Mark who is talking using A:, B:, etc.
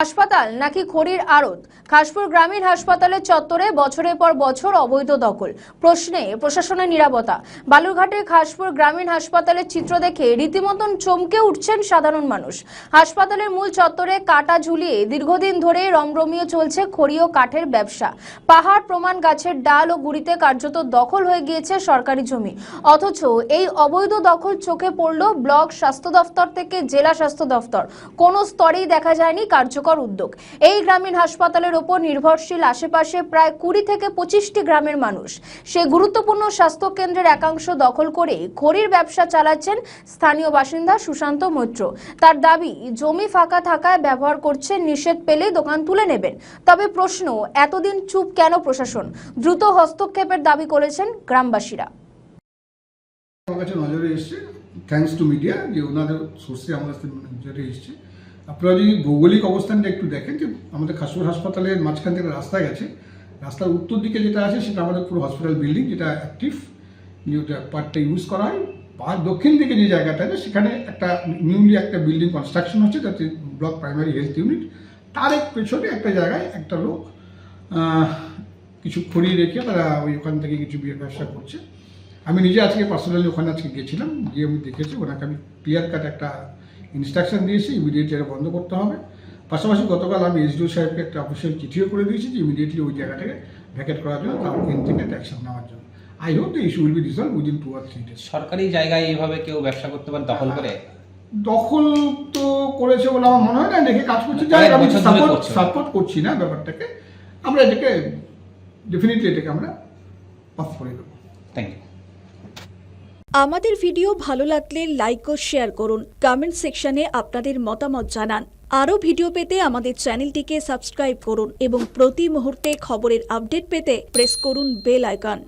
A: হাসপাতাল নাকি খড়ির আড়ত? খাসপুর গ্রামীণ হাসপাতালের চত্বরে বছরের পর বছর অবৈধ দখল, প্রশ্নে প্রশাসনের নীরবতা। বালুরঘাটের খাসপুর গ্রামীণ হাসপাতালের চিত্র দেখে রীতিমতন চমকে উঠছেন সাধারণ মানুষ। হাসপাতালের মূল চত্বরে কাটা ঝুলিয়ে দীর্ঘদিন ধরে রমরমিয়ে চলছে খড়ি ও কাঠের ব্যবসা। পাহাড় প্রমাণ গাছের ডাল ও গুড়িতে কার্যত দখল হয়ে গিয়েছে সরকারি জমি। অথচ এই অবৈধ দখল চোখে পড়ল ব্লক স্বাস্থ্য দফতর থেকে জেলা স্বাস্থ্য দফতর। কোনো স্তরেই দেখা যায়নি কার্যকর উদ্যোগ। এই গ্রামীণ হাসপাতালের উপর নির্ভরশীল আশেপাশে প্রায় 20 থেকে 25টি গ্রামের মানুষ। সেই গুরুত্বপূর্ণ স্বাস্থ্য কেন্দ্রের একাংশ দখল করে খড়ির ব্যবসা চালাচ্ছেন স্থানীয় বাসিন্দা সুশান্ত মৈত্র। তার দাবি, জমি ফাঁকা থাকায় ব্যবহার করছেন, নিষেধ পেলে দোকান তুলে নেবেন। তবে প্রশ্ন, এতদিন চুপ কেন প্রশাসন? দ্রুত হস্তক্ষেপের দাবি করেছেন গ্রামবাসীরা।
B: আমার কাছে নজরে এসছে, থ্যাঙ্কস টু মিডিয়া, যে ওনাদের সোর্সে আমার কাছে নজরে এসছে। আপনারা যদি ভৌগোলিক অবস্থানটা একটু দেখেন, যে আমাদের খাসপুর হাসপাতালের মাঝখান থেকে রাস্তা গেছে, রাস্তার উত্তর দিকে যেটা আছে সেটা আমাদের পুরো হসপিটাল বিল্ডিং, যেটা অ্যাক্টিভ, যেটা পার্টটা ইউজ করা হয়। আর দক্ষিণ দিকে যে জায়গাটা আছে সেখানে একটা নিউলি একটা বিল্ডিং কনস্ট্রাকশন হচ্ছে, যাতে ব্লক প্রাইমারি হেলথ ইউনিট। তার এক পেছনে একটা জায়গায় একটা লোক কিছু খড়ি রেখে তারা ওখান থেকে কিছু বিয়ের ব্যবসা করছে। আমি নিজে আজকে পার্সোনালি ওখানে আজকে গিয়েছিলাম, গিয়ে আমি দেখেছি, ওনাকে আমি ক্লিয়ার কাট একটা ইনস্ট্রাকশন দিয়েছি, ইমিডিয়েটলি এটা বন্ধ করতে হবে। পাশাপাশি গতকাল আমি এসডিও সাহেবকে একটা অফিসিয়াল চিঠিও করে দিয়েছি যে ইমিডিয়েটলি ওই জায়গাটাকে ভ্যাকেট করার জন্য, তার থেকে একটা অ্যাকশন নেওয়ার জন্য। I hope the issue will be resolve within 2 or 3 days।
C: সরকারি জায়গায় এইভাবে কেউ ব্যবসা করতে পারে দখল করে?
B: দখল তো করেছে বলে আমার মনে হয় না, দেখে কাজ করছে। যাই আমি সাপোর্ট করছি না ব্যাপারটাকে, আমরা এটাকে ডেফিনেটলি এটাকে আমরা অফ করে দেবো।
C: Thank you.
D: আমাদের ভিডিও ভালো লাগলে লাইক ও শেয়ার করুন। কমেন্ট সেকশনে আপনাদের মতামত জানান। আরও ভিডিও পেতে আমাদের চ্যানেলটিকে সাবস্ক্রাইব করুন এবং প্রতি মুহূর্তে খবরের আপডেট পেতে প্রেস করুন বেল আইকন।